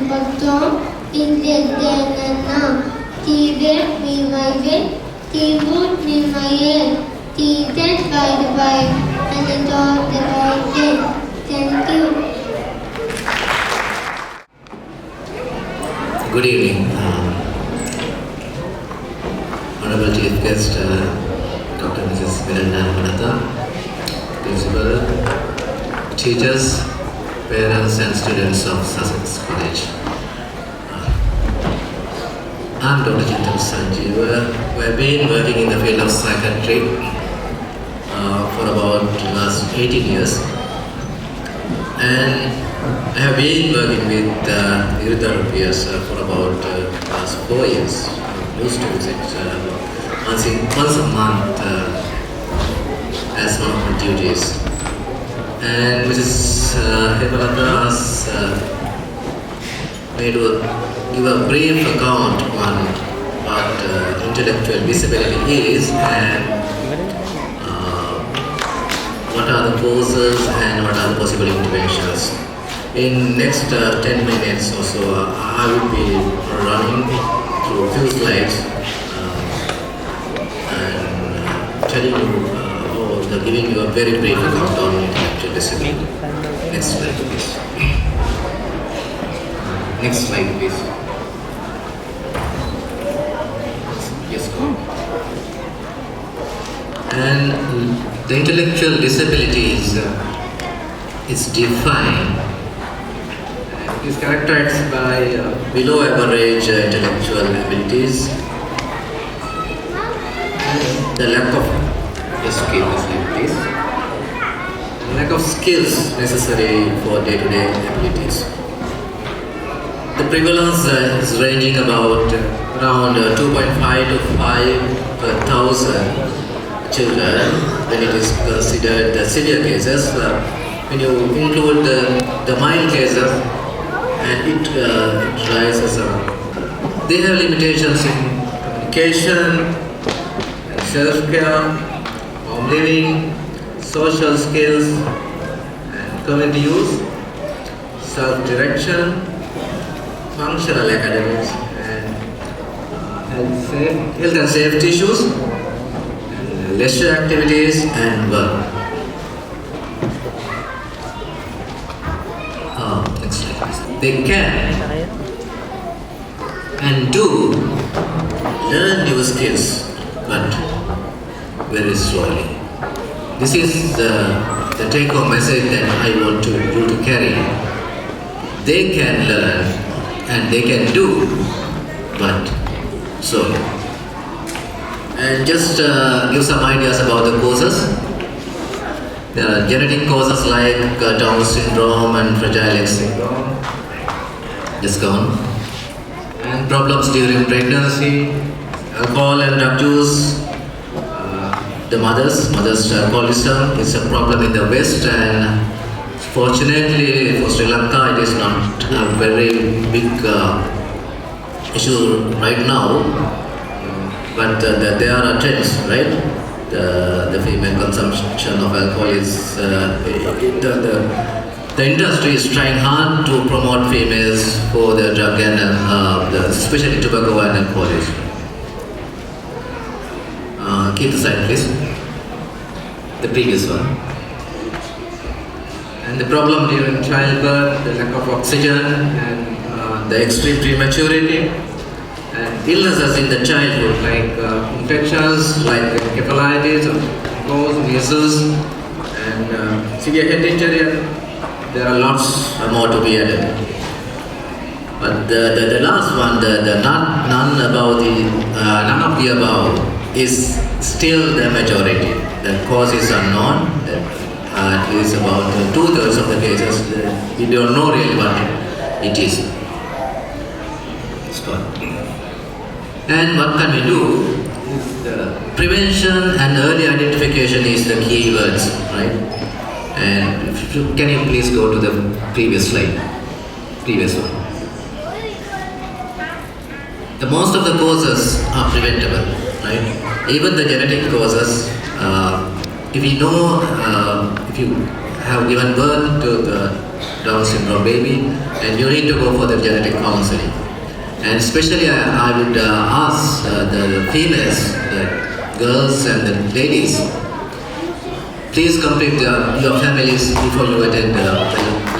Patton, Indegenana, Tibet, Mimaye, Tibut, Mimaye, Tibet by the way, and the dog the right day. Thank you. Good evening, Honorable Chief Guest, Dr. Mrs. Miranda Manata, Principal, teachers, parents and students of Sussex College. I'm Dr. Chintan Sanjeev. We have been working in the field of psychiatry for about the last 18 years. And I have been working with youth therapists for about last 4 years. I used to visit once a month as one of my duties. And Mrs. Hemalata has made to give a brief account on what intellectual disability is and what are the causes and what are the possible interventions. In next 10 minutes or so, I will be running through a few slides and telling you or giving you a very brief account on intellectual disability. Next slide, please. Next slide, please. Yes, go. And the intellectual disability is defined. It is characterized by below average intellectual abilities, the lack of lack of skills necessary for day-to-day abilities. The prevalence is ranging about around 2.5 to 5 per thousand children when it is considered the severe cases. When you include the mild cases, and it rises up. They have limitations in communication, self-care, home living, social skills, and community use, self-direction, functional academics, and health and safety issues, leisure activities, and work. Next slide, please. They can and do learn new skills, but very slowly. This is the take-home message that I want you to carry. They can learn and they can do, but slowly. And just give some ideas about the causes. There are genetic causes like Down syndrome and Fragile X syndrome. Just gone. And problems during pregnancy, alcohol and drug use. The mother's alcoholism is a problem in the West, and fortunately for Sri Lanka it is not a very big issue right now. But there are trends, right? The female consumption of alcohol is the industry is trying hard to promote females for the drug and especially tobacco and alcoholism. Keep the slide, please. The previous one. And the problem during childbirth, the lack of oxygen, and the extreme prematurity. And illnesses in the childhood like infections like encephalitis, measles, and severe head injury. There are lots more to be added. But the last one, none of the above is still the majority. The cause is unknown. At least about 2/3 of the cases, we don't know really what it is. And what can we do? Prevention and early identification is the key words, right? And can you please go to the previous slide? Previous one. The most of the causes are preventable, right? Even the genetic causes, if you know, if you have given birth to the Down syndrome baby, and you need to go for the genetic counseling. And especially I would ask the females, the girls and the ladies, please complete your families before you attend the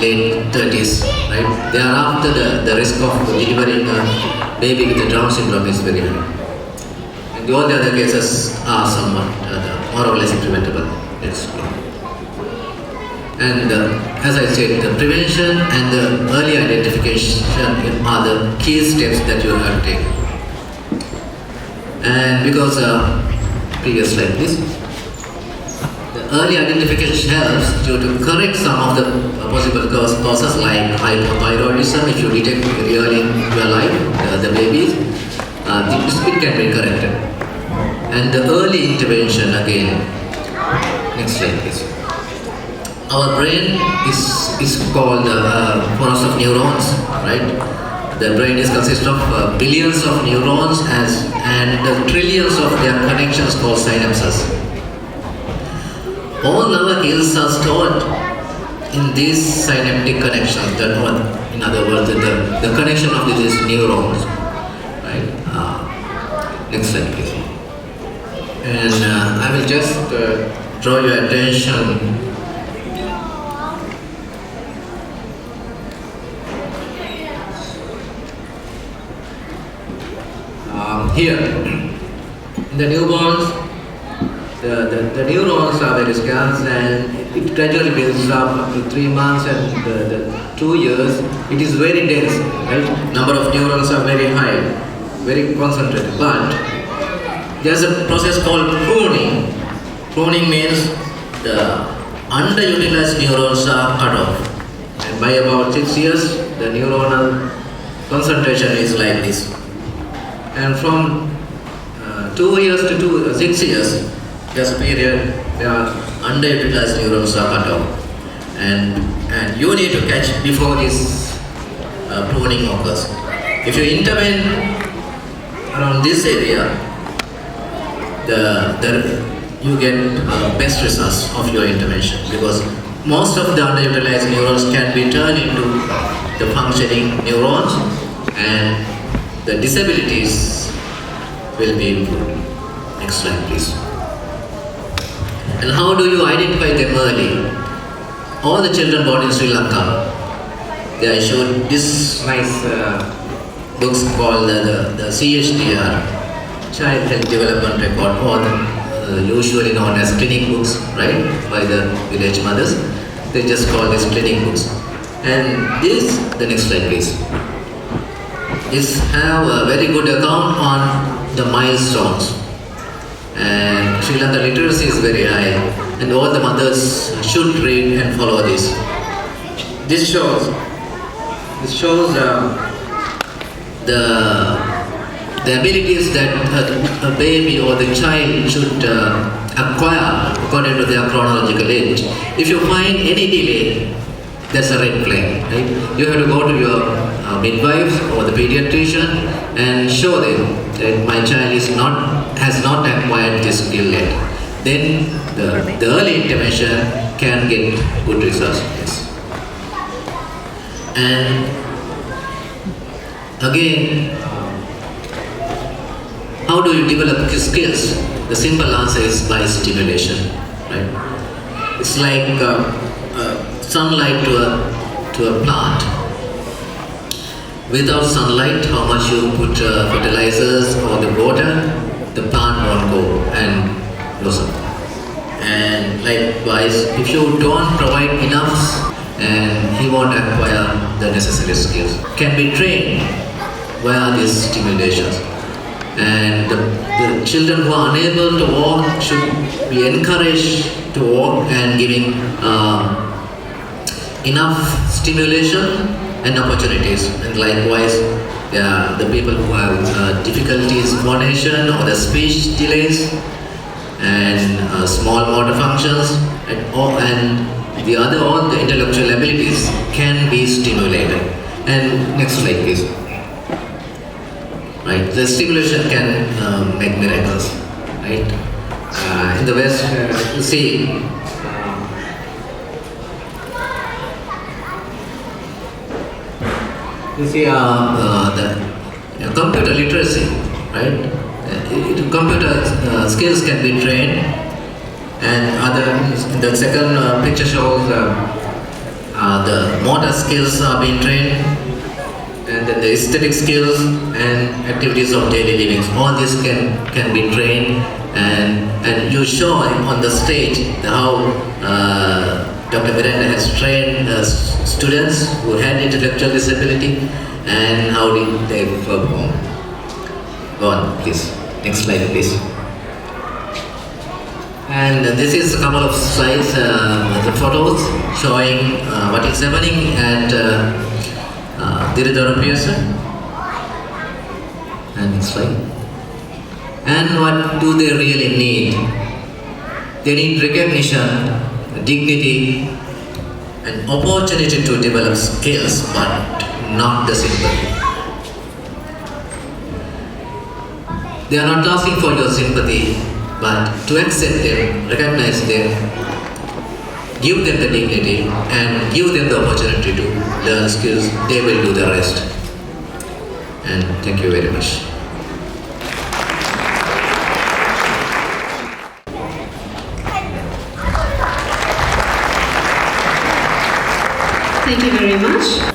late 30s, right? Thereafter, the risk of delivering a baby with the Down syndrome is very high. And all the other cases are somewhat more or less preventable. Let's go. And as I said, the prevention and the early identification are the key steps that you have to take. And because, previous slide please. The early identification helps you to correct some of the possible causes like hypothyroidism. If you detect very early in your life, the babies, it can be corrected. And the early intervention again. Next slide please. Our brain is called forest of neurons, right? The brain is consists of billions of neurons and trillions of their connections called synapses. All our skills are stored in these synaptic connections. That one, in other words, the connection of these neurons, right? Next slide, please. And I will just draw your attention. Here, in the newborns, the neurons are very scarce and it gradually builds up to 3 months and the 2 years. It is very dense, right? Number of neurons are very high, very concentrated. But there's a process called pruning. Pruning means the underutilized neurons are cut off. And by about 6 years, the neuronal concentration is like this. And from 2 years to 6 years, this period, the underutilized neurons are cut off. And you need to catch before this pruning occurs. If you intervene around this area, you get best results of your intervention, because most of the underutilized neurons can be turned into the functioning neurons and the disabilities will be improved. Next slide please. And how do you identify them early? All the children born in Sri Lanka, they showed this nice books called the CHDR, Child Health Development Report, or usually known as clinic books, right, by the village mothers. They just call this clinic books. And this, the next slide please. This have a very good account on the milestones. And Sri Lanka literacy is very high, and all the mothers should read and follow this. This shows the abilities that a baby or the child should acquire according to their chronological age. If you find any delay, that's a red flag, right? You have to go to your midwife or the pediatrician and show them that my child has not acquired this skill yet. Then the early intervention can get good results. Yes. And again, how do you develop these skills? The simple answer is by stimulation, right? It's like sunlight to a plant. Without sunlight, how much you put fertilizers or the water, the plant won't go and blossom. And likewise, if you don't provide enough, and he won't acquire the necessary skills. Can be trained via these stimulations. And the children who are unable to walk should be encouraged to walk and giving enough stimulation and opportunities. And likewise, the people who have difficulties in phonation or the speech delays and small motor functions and all the intellectual abilities can be stimulated. And next slide please. Right, the stimulation can make miracles. Right, in the West, you see You see, the computer literacy, right? Computer skills can be trained, and the second picture shows the motor skills are being trained, and then the aesthetic skills and activities of daily living. All this can be trained, and you show on the stage how Dr. Miranda has trained students who had intellectual disability and how did they perform. Go on, please. Next slide, please. And this is a couple of slides, the photos showing what is happening at Diridora Piazza. And next slide. And what do they really need? They need recognition, dignity, and opportunity to develop skills, but not the sympathy. They are not asking for your sympathy, but to accept them, recognize them, give them the dignity, and give them the opportunity to learn skills. They will do the rest. And thank you very much. Thank you very much.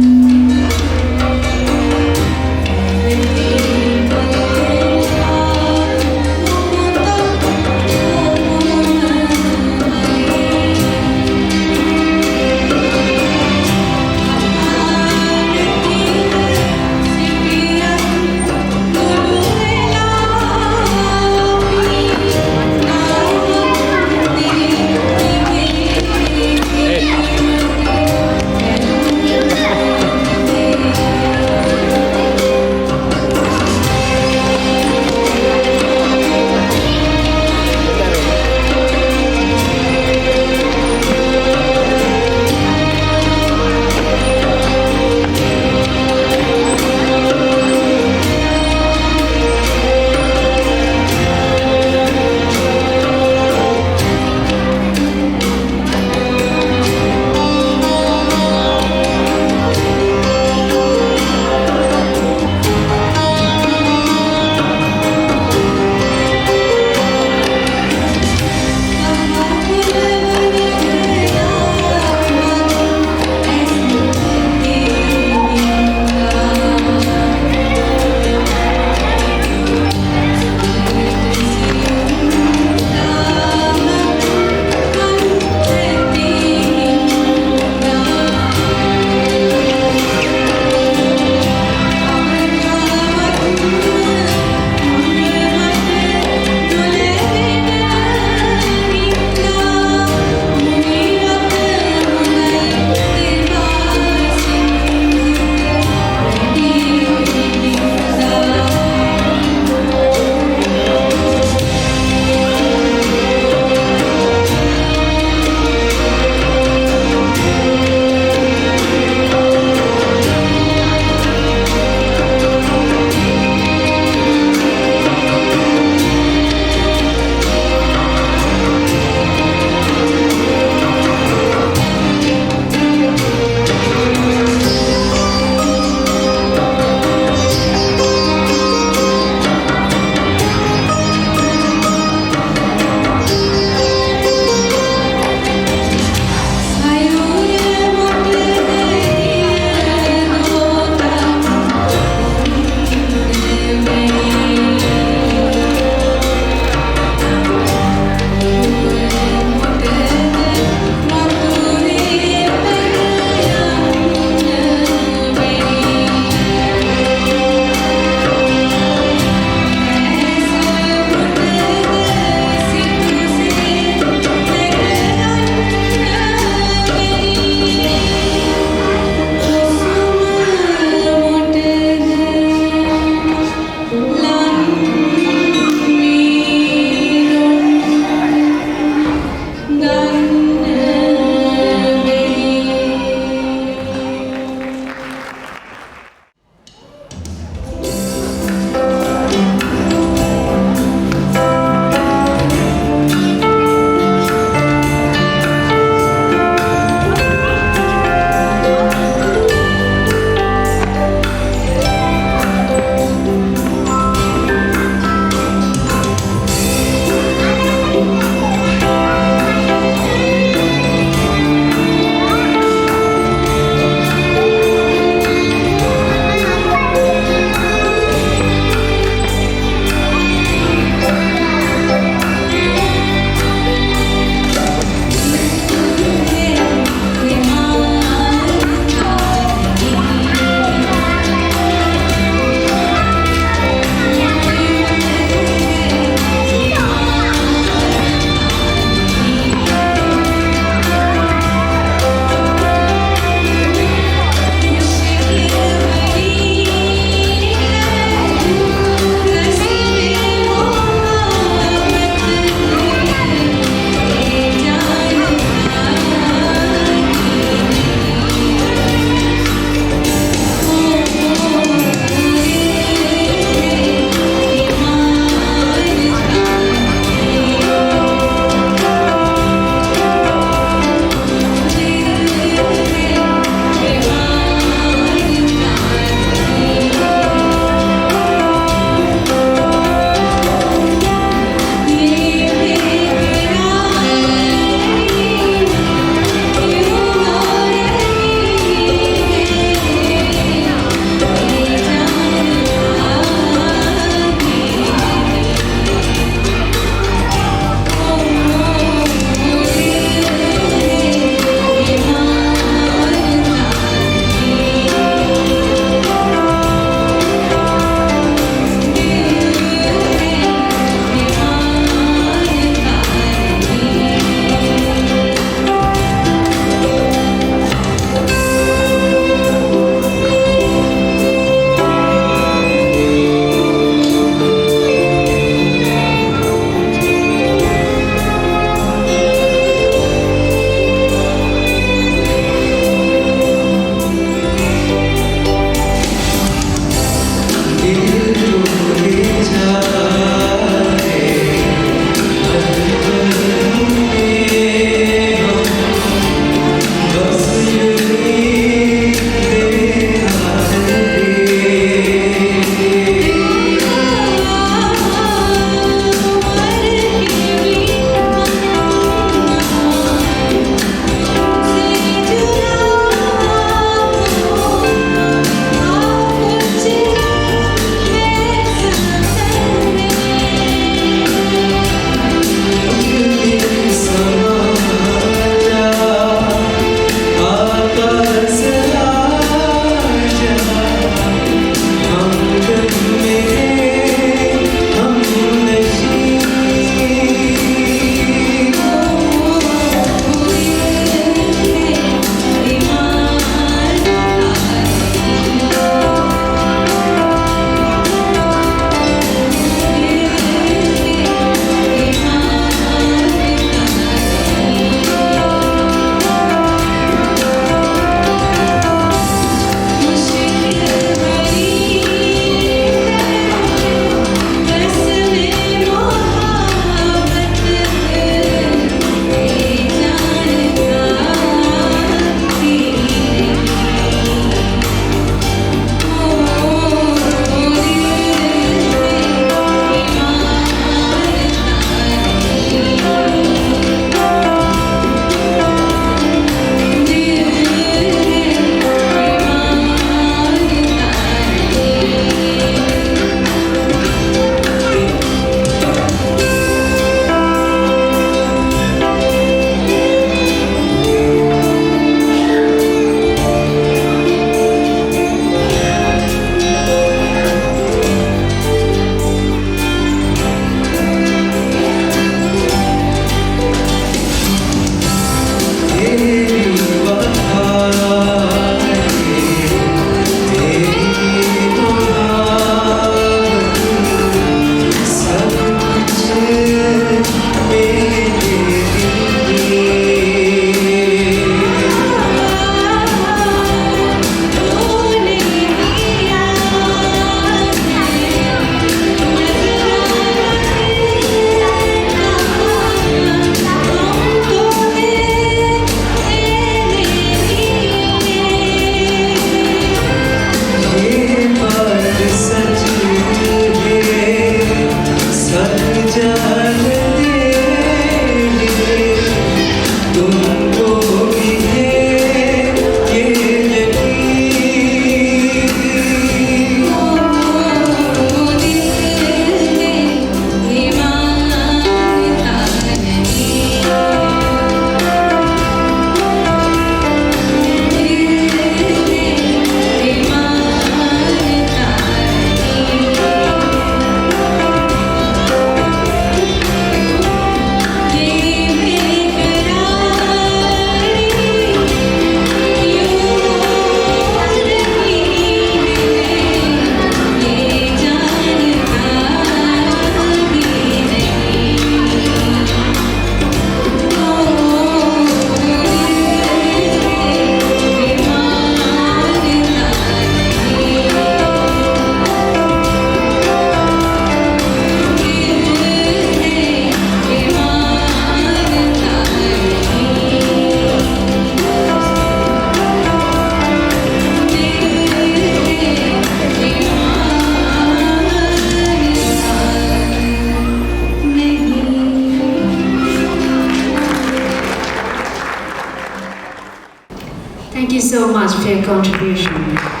your contribution.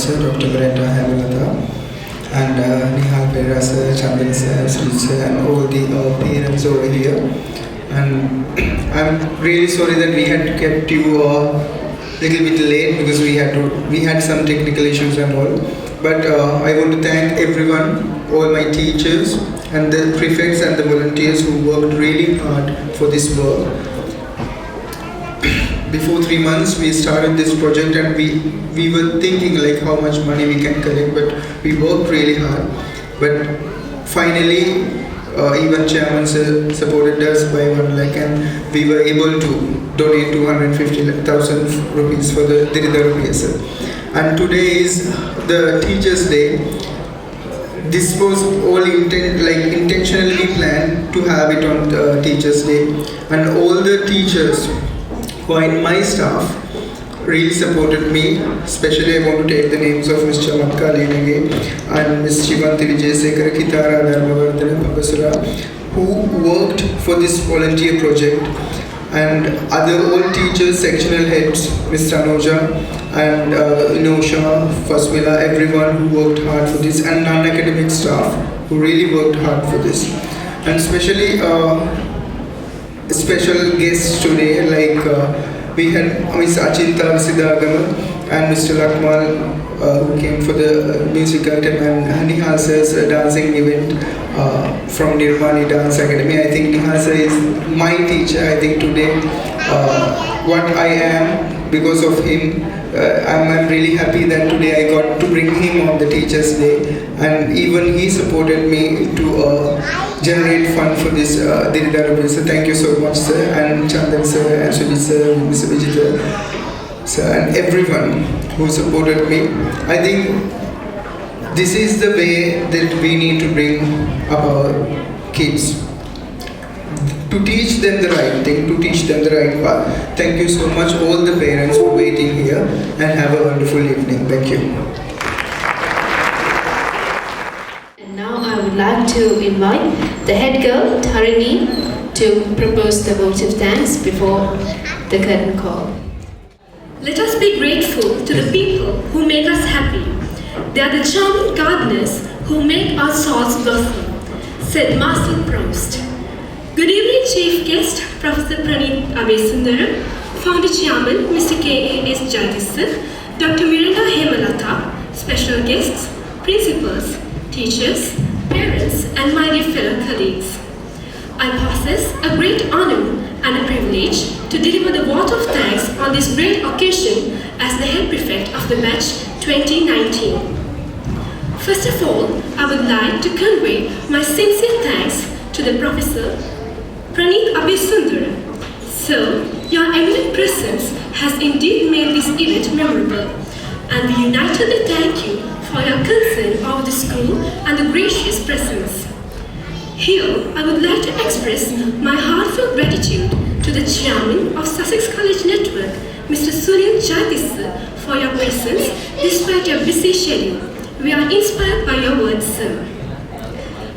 sir, Dr. Brenda Hamalata, and Nihal Pera sir, Chandana sir, Sujit sir, and all the parents over here. And I'm really sorry that we had kept you a little bit late because we had some technical issues and all. But I want to thank everyone, all my teachers and the prefects and the volunteers who worked really hard for this work. Before 3 months we started this project and we were thinking like how much money we can collect, but we worked really hard. But finally even chairman supported us by 1 lakh and we were able to donate 250,000 rupees for the Diridharu PSL. And today is the Teachers' Day. This was all intentionally planned to have it on Teachers' Day, and all the teachers who are in my staff really supported me. Especially I want to take the names of Ms. Chamatka Lenage and Ms. Shivanti Vijayasekara, Kitara Dharmavardhana Babasura, who worked for this volunteer project, and other all teachers, sectional heads, Ms. Tanoja and Inosha, Fasmila, everyone who worked hard for this, and non-academic staff who really worked hard for this. And especially special guests today, like we had Ms. Achinta Siddhagama and Mr. Lakmal who came for the music item, and Nihal sir's dancing event from Nirmani Dance Academy. I think Nihal sir is my teacher. I think today what I am because of him, I'm really happy that today I got to bring him on the Teachers' Day, and even he supported me to generate fund for this Diridharu. So thank you so much, sir, and Chandan sir, and Sujit sir, Mr. Vijita sir, and everyone who supported me. I think this is the way that we need to bring up our kids, to teach them the right thing, to teach them the right path. Thank you so much, all the parents for waiting here, and have a wonderful evening. Thank you. And now I would like to invite the head girl, Tarini, to propose the vote of thanks before the curtain call. Let us be grateful to the people who make us happy. They are the charming gardeners who make our souls blossom, said Marcel Proust. Good evening, Chief Guest, Professor Praneeth Abesundara, Founder Chairman, Mr. K.A.S. Jayadisa, Dr. Miranda Hemalata, special guests, principals, teachers, parents, and my dear fellow colleagues. I possess a great honor and a privilege to deliver the vote of thanks on this great occasion as the head prefect of the batch 2019. First of all, I would like to convey my sincere thanks to the Professor Praneeth Abesundara. Sir, your eminent presence has indeed made this event memorable, and we unitedly thank you for your concern over the school and the gracious presence. Here, I would like to express my heartfelt gratitude to the Chairman of Sussex College Network, Mr. Sunil Jayadisa, for your presence despite your busy schedule. We are inspired by your words, sir.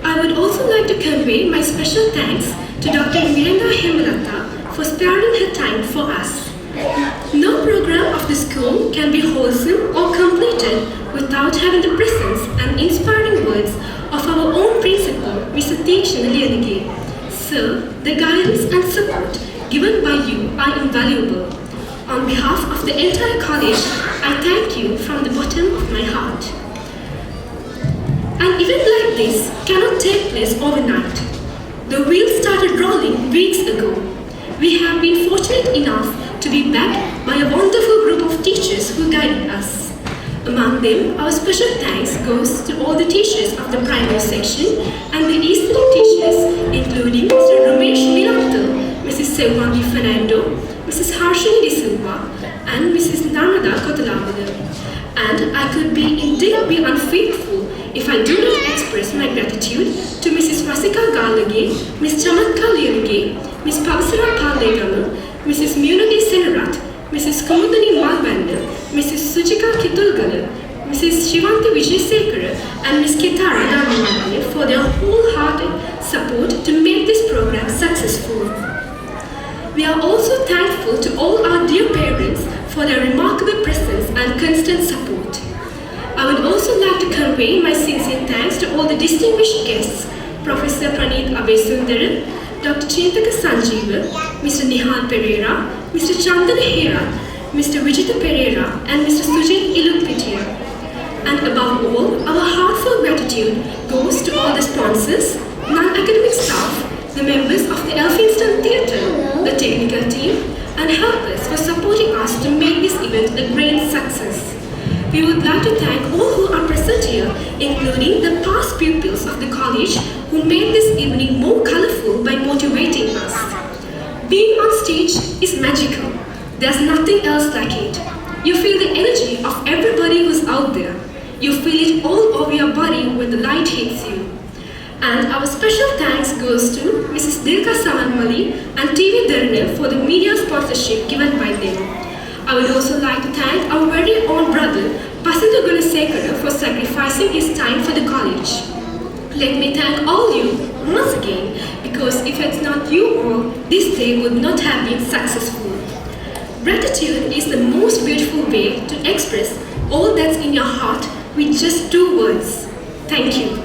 I would also like to convey my special thanks to Dr. Miranda Hemalata for sparing her time for us. No program of the school can be wholesome or completed without having the presence and inspiring words of our own principal, Mr. Teakshan Lianage. Sir, the guidance and support given by you are invaluable. On behalf of the entire college, I thank you from the bottom of my heart. An event like this cannot take place overnight. The wheels started rolling weeks ago. We have been fortunate enough to be backed by a wonderful group of teachers who guided us. Among them, our special thanks goes to all the teachers of the primary section and the eastern teachers, including Mr. Ramesh Miranto, Mrs. Sewangi Fernando, Mrs. Harshini De Silva, and Mrs. Narmada Kotalabada. And I could indeed be unfaithful if I do not express my gratitude to Mrs. Rasika Galage, Ms. Chamatka Lianage, Ms. Pavasara Pallegama, Mrs. Munadi Senarat, Mrs. Kumudani Malbanda, Mrs. Sujika Kitulgala, Mrs. Shivanti Vijayasekara, and Ms. Kitara Dharmavardhana for their wholehearted support to make this program successful. We are also thankful to all our dear parents for their remarkable presence and constant support. I would also like to convey my sincere thanks to all the distinguished guests, Professor Praneeth Abesundaran, Dr. Chintaka Sanjeevan, Mr. Nihal Pereira, Mr. Chandan Hera, Mr. Vijita Pereira, and Mr. Sujit Ilukpitia. And above all, our heartfelt gratitude goes to all the sponsors, non-academic staff, the members of the Elphinstone Theatre, the technical team, and helpers for supporting us to make this event a great success. We would like to thank all who are present here, including the past pupils of the college who made this evening more colorful by motivating us. Being on stage is magical. There's nothing else like it. You feel the energy of everybody who's out there. You feel it all over your body when the light hits you. And our special thanks goes to Mrs. Dilka Samanmali and TV Dharne for the media sponsorship given by them. I would also like to thank our very own brother, Basindu Gunasekara, for sacrificing his time for the college. Let me thank all you once again, because if it's not you all, this day would not have been successful. Gratitude is the most beautiful way to express all that's in your heart with just 2 words. Thank you.